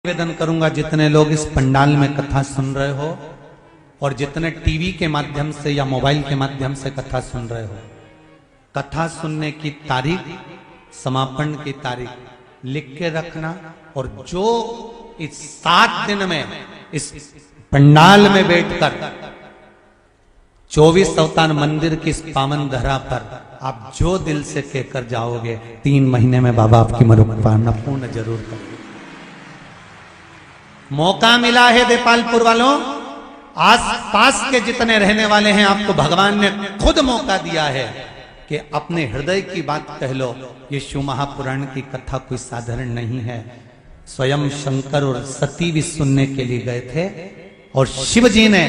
निवेदन करूंगा, जितने लोग इस पंडाल में कथा सुन रहे हो और जितने टीवी के माध्यम से या मोबाइल के माध्यम से कथा सुन रहे हो, कथा सुनने की तारीख, समापन की तारीख लिख के रखना। और जो इस 7 दिन में इस पंडाल में बैठकर 24 अवतार मंदिर की इस पावन धरा पर आप जो दिल से कहकर जाओगे, 3 महीने में बाबा आपकी मनोकामना पूर्ण जरूर करेंगे। मौका मिला है देपालपुर वालों, आस पास के जितने रहने वाले हैं, आपको भगवान ने खुद मौका दिया है कि अपने हृदय की बात कह लो। ये शिव महापुराण की कथा कोई साधारण नहीं है। स्वयं शंकर और सती भी सुनने के लिए गए थे और शिव जी ने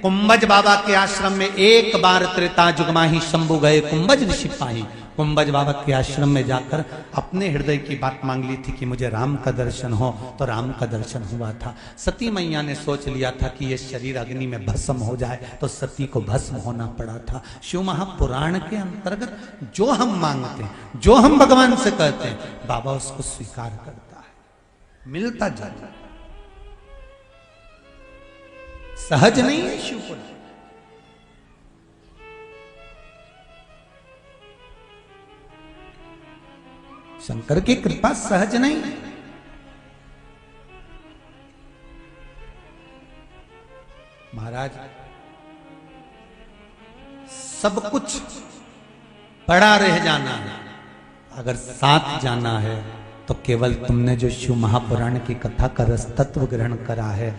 कुंभज बाबा के आश्रम में एक बार त्रेता जुगमाही शंभु गए कुंभज ऋषि पाही। कुंभज बाबा के आश्रम में जाकर अपने हृदय की बात मांग ली थी कि मुझे राम का दर्शन हो, तो राम का दर्शन हुआ था। सती मैया ने सोच लिया था कि ये शरीर अग्नि में भस्म हो जाए, तो सती को भस्म होना पड़ा था। शिव महापुराण के अंतर्गत जो हम मांगते हैं, जो हम भगवान से कहते हैं, बाबा उसको स्वीकार करता है, मिलता जाता है। सहज नहीं है शिवपुराण। शंकर की कृपा सहज नहीं है। महाराज, सब कुछ पड़ा रह जाना है, अगर साथ जाना है तो केवल तुमने जो शिव महापुराण की कथा का रस तत्व ग्रहण करा है,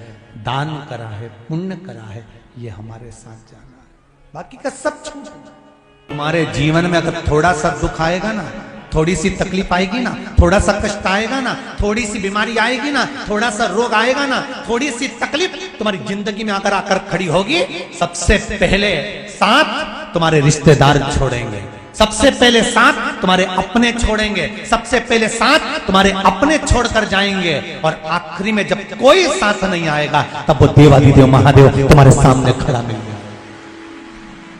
दान करा है, पुण्य करा है, ये हमारे साथ जाना है। बाकी का सब छूट। तुम्हारे जीवन में अगर थोड़ा सा दुख आएगा ना, थोड़ी सी तकलीफ आएगी ना, थोड़ा सा कष्ट आएगा ना, थोड़ी सी बीमारी आएगी ना, थोड़ा सा रोग आएगा ना, थोड़ी सी तकलीफ तुम्हारी जिंदगी में आकर आकर खड़ी होगी, सबसे पहले साथ तुम्हारे रिश्तेदार छोड़ेंगे, सबसे पहले साथ तुम्हारे अपने छोड़ेंगे, सबसे पहले साथ तुम्हारे अपने छोड़कर जाएंगे, और आखिरी में जब कोई साथ नहीं आएगा, तब वो देवाधिदेव महादेव तुम्हारे सामने खड़ा मिलेगा,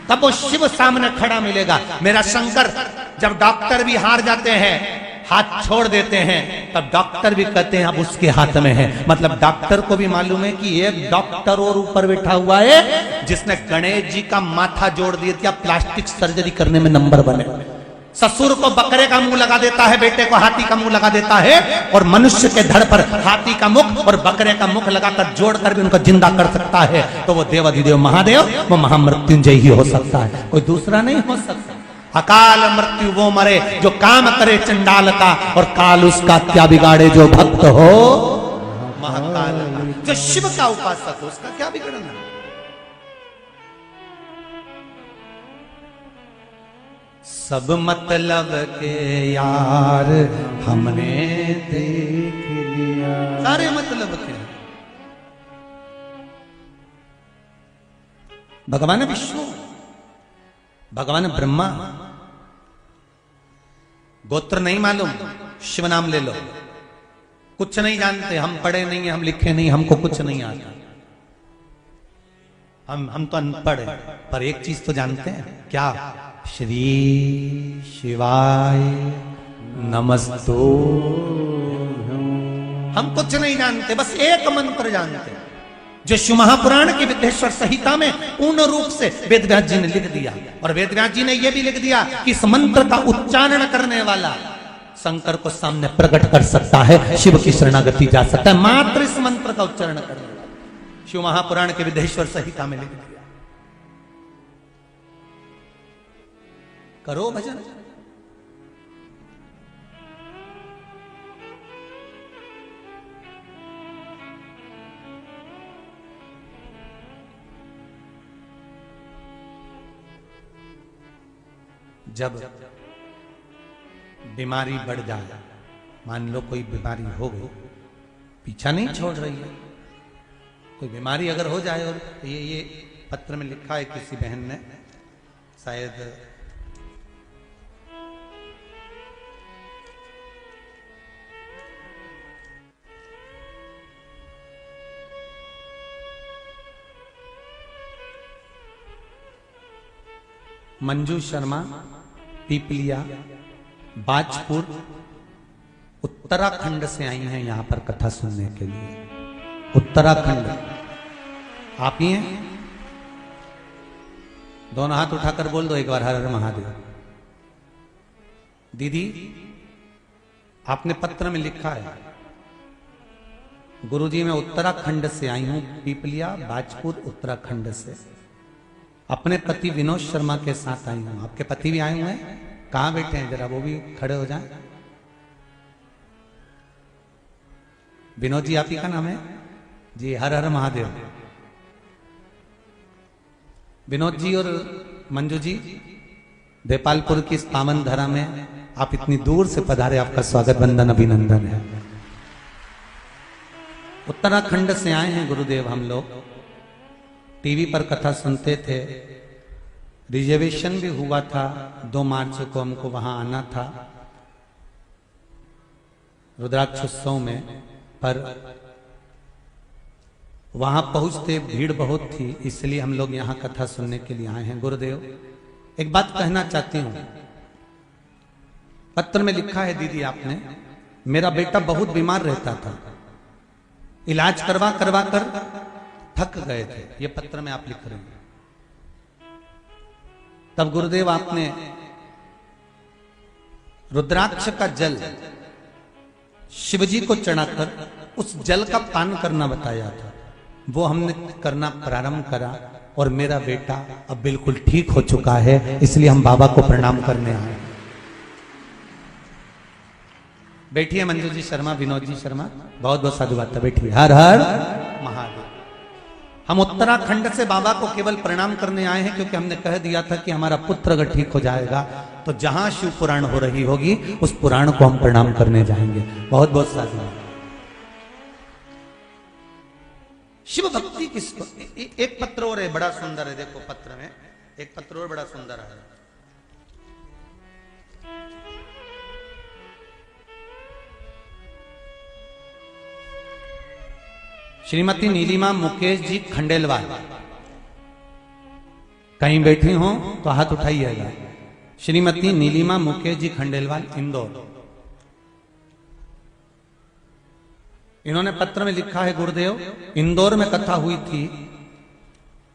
तब वो शिव सामने खड़ा मिलेगा। मेरा शंकर, जब डॉक्टर भी हार जाते हैं, हाथ छोड़ देते हैं, तब डॉक्टर भी कहते हैं अब उसके हाथ में है। मतलब डॉक्टर को भी मालूम है कि एक डॉक्टर और ऊपर बैठा हुआ है जिसने गणेश जी का माथा जोड़ दिया, प्लास्टिक सर्जरी करने में नंबर बने। ससुर को बकरे का मुंह लगा देता है, बेटे को हाथी का मुंह लगा देता है, और मनुष्य के धड़ पर हाथी का मुख और बकरे का मुख लगाकर जोड़कर भी उनको जिंदा कर सकता है, तो वो देवाधिदेव महादेव, वो महामृत्युंजय ही हो सकता है, कोई दूसरा नहीं हो सकता। अकाल मृत्यु वो मरे जो काम करे चंडाल का, और काल उसका क्या बिगाड़े जो भक्त हो महाकाल का। जो शिव का उपासक हो उसका क्या बिगड़ना। सब मतलब के यार हमने देख लिया, सारे मतलब के। भगवान विष्णु, भगवान ब्रह्मा, गोत्र नहीं मालूम, शिव नाम ले लो। कुछ नहीं जानते, हम पढ़े नहीं है, हम लिखे नहीं, हमको कुछ नहीं आता, हम तो अनपढ़ हैं, पर एक चीज तो जानते हैं, क्या? श्री शिवाय नमस्तु। हम कुछ नहीं जानते, बस एक मंत्र जानते हैं, जो शिव महापुराण की विद्येश्वर संहिता में पूर्ण रूप से वेदव्यास जी ने लिख दिया। और वेदव्यास जी ने यह भी लिख दिया कि इस मंत्र का उच्चारण करने वाला शंकर को सामने प्रकट कर सकता है, शिव की शरणागति जा सकता है, मात्र इस मंत्र का उच्चारण करने वाला। शिव महापुराण के विद्येश्वर संहिता में लिख दिया। करो भजन। जब बीमारी बढ़ जाए, मान लो कोई बीमारी हो गई, पीछा नहीं छोड़ रही है, कोई बीमारी अगर हो जाए, और ये पत्र में लिखा है किसी बहन ने, शायद मंजू शर्मा, पीपलिया, बाजपुर, उत्तराखंड से आई हैं यहाँ पर कथा सुनने के लिए। उत्तराखंड आप ही हैं? दोनों हाथ उठाकर बोल दो एक बार, हर हर महादेव। दीदी आपने पत्र में लिखा है, गुरुजी मैं उत्तराखंड से आई हूं, पीपलिया बाजपुर उत्तराखंड से। अपने पति विनोद शर्मा के साथ आई हूं। आपके पति भी आए हुए हैं? कहां बैठे हैं, जरा वो भी खड़े हो जाएं। विनोद जी आप ही का नाम है जी? हर हर महादेव। विनोद जी और मंजू जी देपालपुर की इस पावन धरा में आप इतनी दूर से पधारे, आपका स्वागत वंदन अभिनंदन है। उत्तराखंड से आए हैं गुरुदेव हम लोग। टीवी पर कथा सुनते थे, रिजर्वेशन भी हुआ था, 2 मार्च को हमको वहां आना था रुद्राक्षोत्सव में, पर वहां पहुंचते भीड़ बहुत थी, इसलिए हम लोग यहां कथा सुनने के लिए आए हैं। गुरुदेव एक बात कहना चाहती हूं, पत्र में लिखा है दीदी आपने, मेरा बेटा बहुत बीमार रहता था, इलाज करवा करवा कर थक गए थे, ये पत्र में आप लिख रहे हैं। तब गुरुदेव आपने रुद्राक्ष का जल शिवजी को चढ़ाकर उस जल का पान करना बताया था। वो हमने करना प्रारंभ करा और मेरा बेटा अब बिल्कुल ठीक हो चुका है, इसलिए हम बाबा को प्रणाम करने आए। बैठिए मंजू जी शर्मा, विनोद जी शर्मा, बहुत बहुत साधुवाद था, बैठिए। हर हर महादेव। हम उत्तराखंड से बाबा को केवल प्रणाम करने आए हैं क्योंकि हमने कह दिया था कि हमारा पुत्र अगर ठीक हो जाएगा तो जहां शिव पुराण हो रही होगी उस पुराण को हम प्रणाम करने जाएंगे। बहुत बहुत साधुवाद। शिव भक्ति किसको, एक पत्र और है बड़ा सुंदर है, देखो पत्र में एक पत्र और बड़ा सुंदर है। श्रीमती नीलिमा मुकेश जी खंडेलवाल, कहीं बैठी हो तो हाथ उठाइएगा। श्रीमती नीलिमा मुकेश जी खंडेलवाल, इंदौर। इन्होंने पत्र में लिखा है, गुरुदेव इंदौर में कथा हुई थी,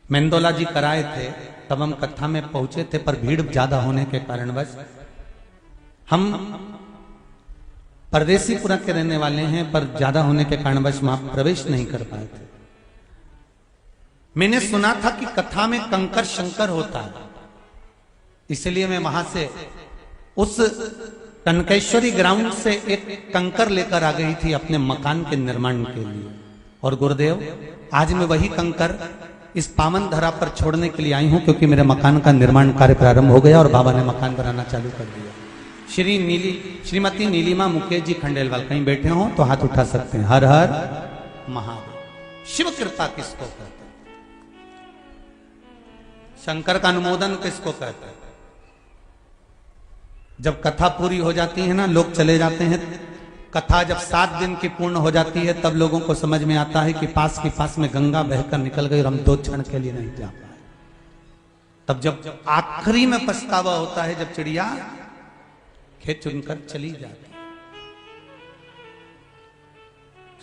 मेंदोला जी कराए थे, तब हम कथा में पहुंचे थे, पर भीड़ ज्यादा होने के कारणवश हम परदेसीपुरा के रहने वाले हैं, पर ज्यादा होने के कारणवश वहां प्रवेश नहीं कर पाए थे। मैंने सुना था कि कथा में कंकर शंकर होता है, इसलिए मैं वहां से उस कनकेश्वरी ग्राउंड से एक कंकर लेकर आ गई थी अपने मकान के निर्माण के लिए। और गुरुदेव आज मैं वही कंकर इस पावन धरा पर छोड़ने के लिए आई हूं, क्योंकि मेरे मकान का निर्माण कार्य प्रारंभ हो गया और बाबा ने मकान बनाना चालू कर दिया। श्रीमती नीलिमा मुकेश जी खंडेलवाल, कहीं बैठे हो तो हाथ उठा सकते हैं। हर हर महादेव। शिव कृपा किसको कहते हैं? शंकर का अनुमोदन किसको कहते हैं? जब कथा पूरी हो जाती है ना, लोग चले जाते हैं, कथा जब 7 दिन की पूर्ण हो जाती है तब लोगों को समझ में आता है कि पास में गंगा बहकर निकल गई और हम 2 क्षण के लिए नहीं जा पाए। तब जब आखिरी में पछतावा होता है, जब चिड़िया खेत चुनकर चली जाती।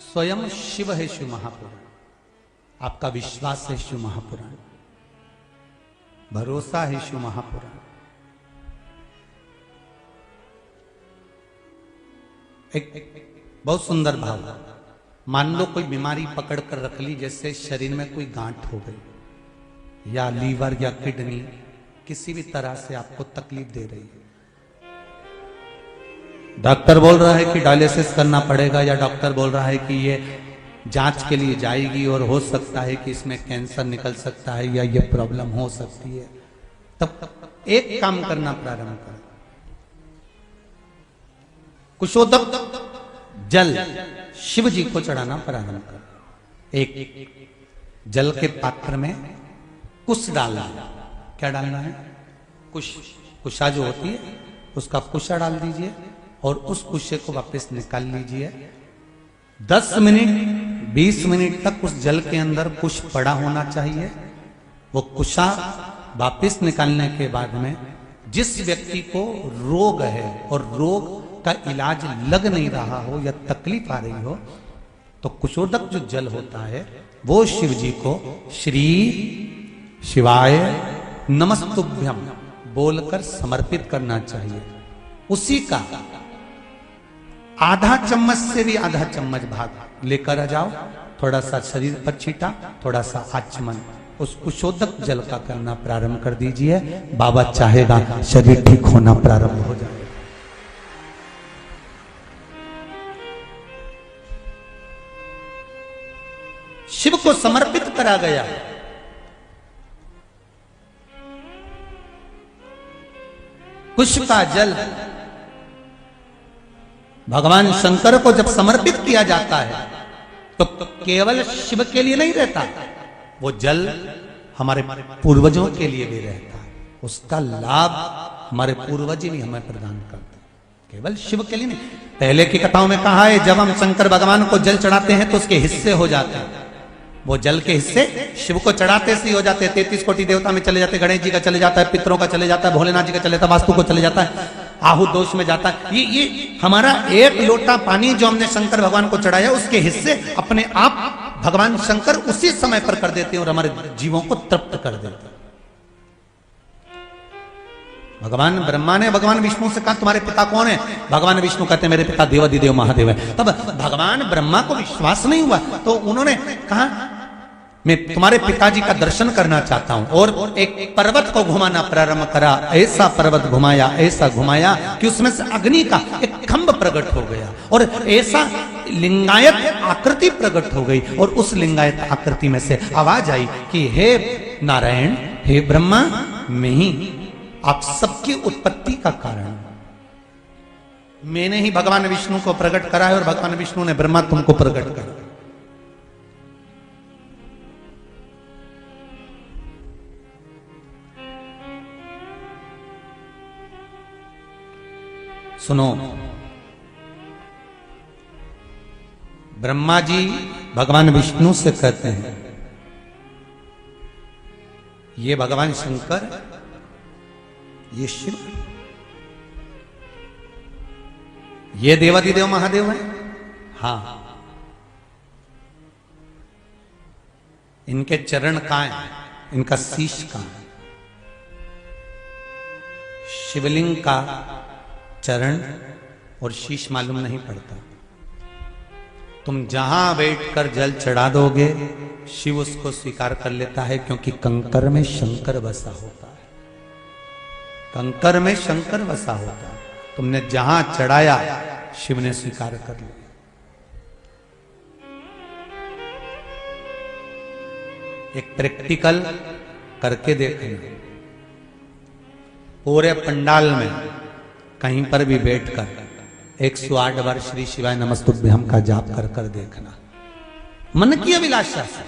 स्वयं शिव है शिव महापुराण, आपका विश्वास है शिव महापुराण, भरोसा है शिव महापुराण। एक बहुत सुंदर भाव, मान लो कोई बीमारी पकड़ कर रख ली, जैसे शरीर में कोई गांठ हो गई या लीवर या किडनी किसी भी तरह से आपको तकलीफ दे रही है, डॉक्टर बोल रहा है कि डायलिसिस करना पड़ेगा, या डॉक्टर बोल रहा है कि ये जांच के लिए जाएगी और हो सकता है कि इसमें कैंसर निकल सकता है या ये प्रॉब्लम हो सकती है, तब एक काम करना प्रारंभ करें। कुशोदक जल शिव जी को चढ़ाना प्रारंभ करें। एक जल के पात्र में कुश डालना। क्या डालना है? कुश। कुशा जो होती है उसका कुशा डाल दीजिए और उस कुशे को वापस निकाल लीजिए। 10 मिनट 20 मिनट तक उस जल के अंदर कुश पड़ा होना चाहिए। वो कुशा वापस निकालने के बाद में जिस व्यक्ति को रोग है और रोग का इलाज लग नहीं रहा हो या तकलीफ आ रही हो, तो कुशोदक जो जल होता है वो शिव जी को श्री शिवाय नमस्तुभ्यम बोलकर समर्पित करना चाहिए। उसी का आधा चम्मच से भी आधा चम्मच भाग लेकर आ जाओ, थोड़ा सा शरीर पर छीटा, थोड़ा सा आचमन उस कुशोदक जल का करना प्रारंभ कर दीजिए। बाबा चाहेगा शरीर ठीक होना प्रारंभ हो जाए। शिव को समर्पित करा गया। कुश का जल भगवान शंकर को जब समर्पित किया जाता है तो केवल शिव के लिए नहीं रहता, वो जल हमारे पूर्वजों के लिए भी रहता है। उसका लाभ हमारे पूर्वज ही हमें प्रदान करते, केवल शिव के लिए नहीं। पहले की कथाओं में कहा है जब हम शंकर भगवान को जल चढ़ाते हैं तो उसके हिस्से हो जाते हैं। वो जल के हिस्से शिव को चढ़ाते से ही हो जाते हैं। 33 कोटि देवता में चले जाते हैं, गणेश जी का चले जाता है, पितरों का चले जाता है, भोलेनाथ जी का चले जाता है, वास्तु को चले जाता है, आहु दोष में जाता है। ये हमारा एक लोटा पानी जो हमने शंकर भगवान को चढ़ाया उसके हिस्से अपने आप भगवान शंकर उसी समय पर कर देते हैं और हमारे जीवों को तृप्त कर देते हैं। भगवान ब्रह्मा ने भगवान विष्णु से कहा तुम्हारे पिता कौन है? भगवान विष्णु कहते हैं मेरे पिता देवादिदेव महादेव है। तब भगवान ब्रह्मा को विश्वास नहीं हुआ तो उन्होंने कहा मैं तुम्हारे पिताजी का दर्शन करना चाहता हूं, और एक पर्वत को घुमाना प्रारंभ करा। ऐसा पर्वत घुमाया, ऐसा घुमाया कि उसमें से अग्नि का एक खंभ प्रकट हो गया और ऐसा लिंगायत आकृति प्रकट हो गई, और उस लिंगायत आकृति में से आवाज आई कि हे नारायण, हे ब्रह्मा, मैं ही आप सबकी उत्पत्ति का कारण, मैंने ही भगवान विष्णु को प्रकट करा है और भगवान विष्णु ने ब्रह्मा तुमको प्रकट करा। सुनो, ब्रह्मा जी भगवान विष्णु से कहते हैं ये भगवान शंकर, ये शिव, ये देवादिदेव महादेव है। हाँ, इनके चरण कहां हैं? इनका शीश कहां है? शिवलिंग का चरण और शीश मालूम नहीं पड़ता। तुम जहां बैठकर जल चढ़ा दोगे शिव उसको स्वीकार कर लेता है, क्योंकि कंकर में शंकर बसा होता है। कंकर में शंकर बसा होता है। तुमने जहां चढ़ाया शिव ने स्वीकार कर लिया। एक प्रैक्टिकल करके देखना, पूरे पंडाल में कहीं पर भी बैठकर 108 बार श्री शिवाय नमस्तुभ्यम का जाप कर कर देखना, मन की अभिलाषा से।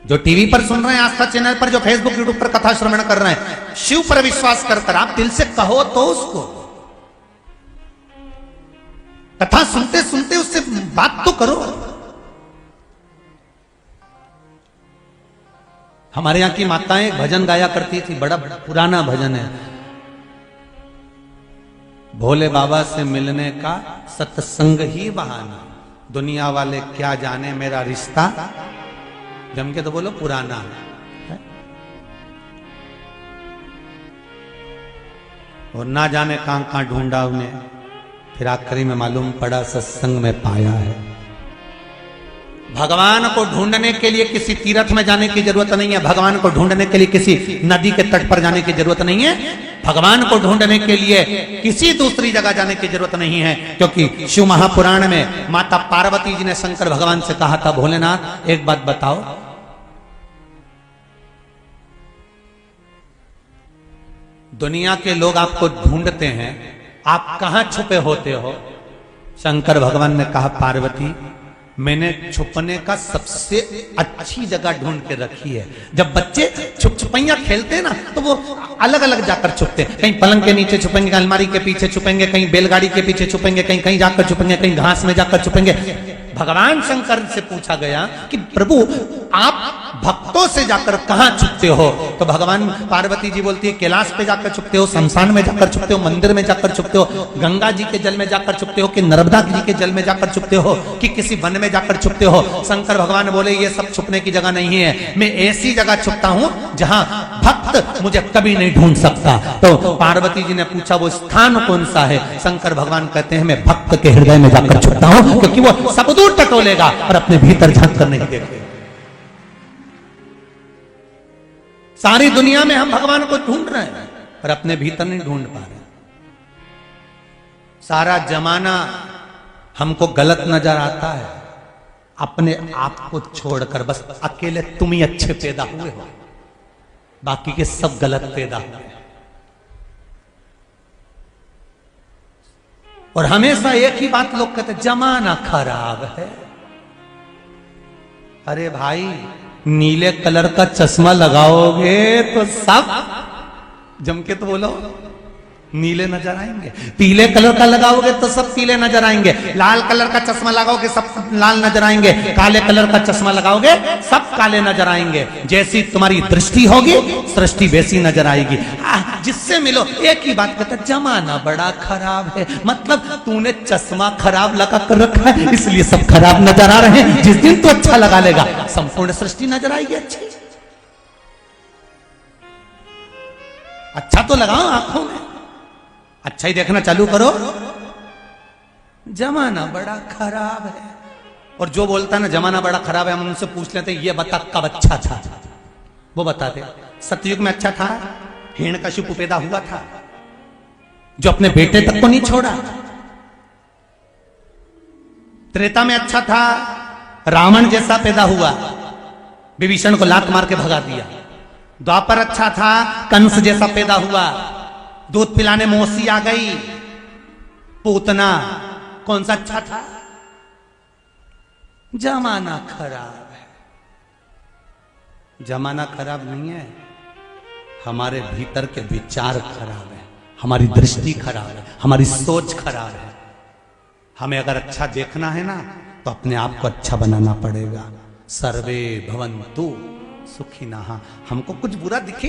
जो टीवी पर सुन रहे हैं, आस्था चैनल पर, जो फेसबुक यूट्यूब पर कथा श्रवण कर रहे हैं, शिव पर विश्वास कर कर आप दिल से कहो तो उसको, कथा सुनते सुनते उससे बात तो करो। हमारे यहां की माताएं एक भजन गाया करती थी, बड़ा पुराना भजन है, भोले बाबा से मिलने का सत्संग ही बहाना, दुनिया वाले क्या जाने मेरा रिश्ता, जम के तो बोलो पुराना है। और ना जाने कहां कहां ढूंढा उन्हें, फिर आखिरी में मालूम पड़ा सत्संग में पाया है। भगवान को ढूंढने के लिए किसी तीर्थ में जाने की जरूरत नहीं है, भगवान को ढूंढने के लिए किसी नदी के तट पर जाने की जरूरत नहीं है, भगवान को ढूंढने के लिए किसी दूसरी जगह जाने की जरूरत नहीं है। क्योंकि शिव महापुराण में माता पार्वती जी ने शंकर भगवान से कहा था, भोलेनाथ एक बात बताओ, दुनिया के लोग आपको ढूंढते हैं, आप कहां छुपे होते हो? शंकर भगवान ने कहा, पार्वती मैंने छुपने का सबसे अच्छी जगह ढूंढ के रखी है। जब बच्चे छुप छुपैया खेलते हैं ना, तो वो अलग अलग जाकर छुपते हैं, कहीं पलंग के नीचे छुपेंगे, कहीं अलमारी के पीछे छुपेंगे, कहीं बैलगाड़ी के पीछे छुपेंगे, कहीं कहीं जाकर छुपेंगे, कहीं घास में जाकर छुपेंगे। भगवान शंकर से पूछा गया कि प्रभु आप भक्तों से जाकर कहां छुपते हो? तो भगवान पार्वती जी बोलती है कैलाश पे जाकर छुपते हो, शमशान में जाकर छुपते हो, मंदिर में जाकर छुपते हो, गंगा जी के जल में जाकर छुपते हो, कि नर्मदा जी के जल में जाकर छुपते हो, कि किसी वन में जाकर छुपते हो? शंकर भगवान बोले ये सब छुपने की जगह नहीं है, मैं ऐसी जगह छुपता हूं जहां भक्त मुझे कभी नहीं ढूंढ सकता। तो पार्वती जी ने पूछा वो स्थान कौन सा है? शंकर भगवान कहते हैं मैं भक्त के हृदय में जाकर छुपता हूं, क्योंकि वो सब दूर टटोलेगा और अपने भीतर झांक कर नहीं देखेगा। सारी दुनिया में हम भगवान को ढूंढ रहे हैं पर अपने भीतर नहीं ढूंढ पा रहे। सारा जमाना हमको गलत नजर आता है, अपने आप को छोड़कर बस अकेले तुम ही अच्छे पैदा हुए हो, बाकी के सब गलत पैदा हुए। और हमेशा एक ही बात लोग कहते जमाना खराब है। अरे भाई नीले कलर का चश्मा लगाओगे तो सब जम के तो बोलो नीले नजर आएंगे, पीले कलर का लगाओगे तो सब पीले नजर आएंगे, लाल कलर का चश्मा लगाओगे सब लाल नजर आएंगे, काले कलर का चश्मा लगाओगे सब काले नजर आएंगे। जैसी तुम्हारी दृष्टि होगी सृष्टि वैसी नजर आएगी। जिससे मिलो एक ही बात कहता जमाना बड़ा खराब है, मतलब तूने चश्मा खराब लगा कर रखा है इसलिए सब खराब नजर आ रहे हैं। जिस दिन तू अच्छा लगा लेगा संपूर्ण सृष्टि नजर आएगी अच्छी। अच्छा तो लगाओ आंखों में, अच्छा ही देखना चालू करो। जमाना बड़ा खराब है। और जो बोलता है ना जमाना बड़ा खराब है, हम उनसे पूछ लेते ये बता कब अच्छा था, वो बताते सतयुग में अच्छा था, हिरण्यकशिपु पैदा हुआ था जो अपने बेटे तक को नहीं छोड़ा। त्रेता में अच्छा था, रावण जैसा पैदा हुआ, विभीषण को लात मार के भगा दिया। द्वापर अच्छा था, कंस जैसा पैदा हुआ, दूध पिलाने मौसी आ गई। पूतना कौन सा अच्छा था? जमाना खराब है। जमाना खराब नहीं है, हमारे भीतर के विचार खराब है, हमारी दृष्टि खराब है, हमारी सोच खराब है। हमें अगर अच्छा देखना है ना तो अपने आप को अच्छा बनाना पड़ेगा। सर्वे भवन्तु सुखिनः। हमको कुछ बुरा दिखे,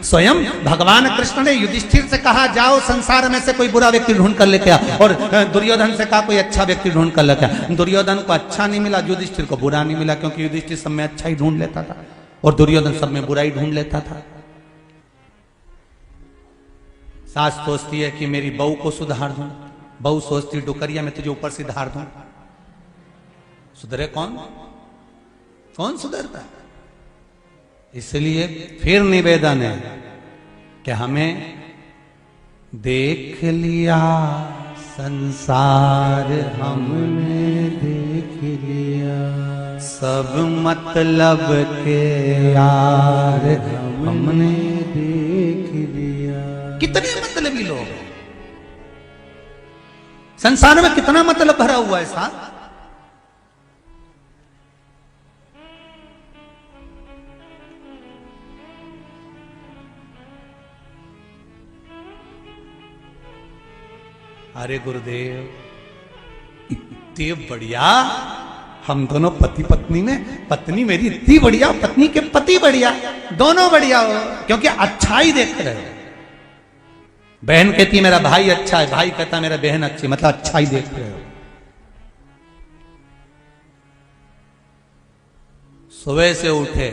स्वयं भगवान कृष्ण ने युधिष्ठिर से कहा जाओ संसार में से कोई बुरा व्यक्ति ढूंढ कर लेके आ, और दुर्योधन से कहा कोई अच्छा व्यक्ति ढूंढ कर लेके आ। दुर्योधन को अच्छा नहीं मिला, युधिष्ठिर को बुरा नहीं मिला, क्योंकि युधिष्ठिर सब में अच्छा ही ढूंढ लेता था और दुर्योधन सब में बुरा ही ढूंढ लेता था। सास सोचती है कि मेरी बहू को सुधार दूं, बहू सोचती डुकरिया में तुझे ऊपर से धार दूं। सुधरे कौन? कौन सुधरता? इसलिए फिर निवेदन है कि हमें देख लिया संसार, हमने देख लिया सब मतलब के यार, हमने देख लिया। कितने मतलबी लोग संसार में, कितना मतलब भरा हुआ है साहब। अरे गुरुदेव इतने बढ़िया, हम दोनों पति पत्नी में, पत्नी मेरी इतनी बढ़िया, पत्नी के पति बढ़िया, दोनों बढ़िया हो, क्योंकि अच्छा ही देख रहे हो। बहन कहती मेरा भाई अच्छा है, भाई कहता मेरा बहन अच्छी, मतलब अच्छा ही देख रहे हो। सुबह से उठे,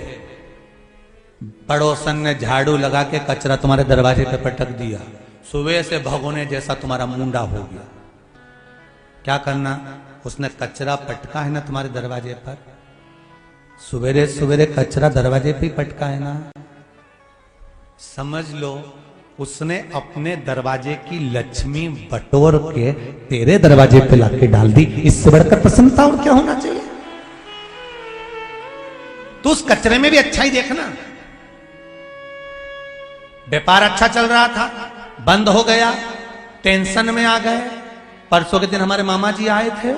पड़ोसन ने झाड़ू लगा के कचरा तुम्हारे दरवाजे पे पटक दिया, सुबह से भगोने जैसा तुम्हारा मुंडा हो गया। क्या करना? उसने कचरा पटका है ना तुम्हारे दरवाजे पर, सवेरे सवेरे कचरा दरवाजे पे ही पटका है ना, समझ लो उसने अपने दरवाजे की लक्ष्मी बटोर के तेरे दरवाजे पे लाके डाल दी। इससे बढ़कर प्रसन्नता और क्या होना चाहिए? तो उस कचरे में भी अच्छा ही देखना। व्यापार अच्छा चल रहा था, बंद हो गया, टेंशन में आ गए। परसों के दिन हमारे मामा जी आए थे,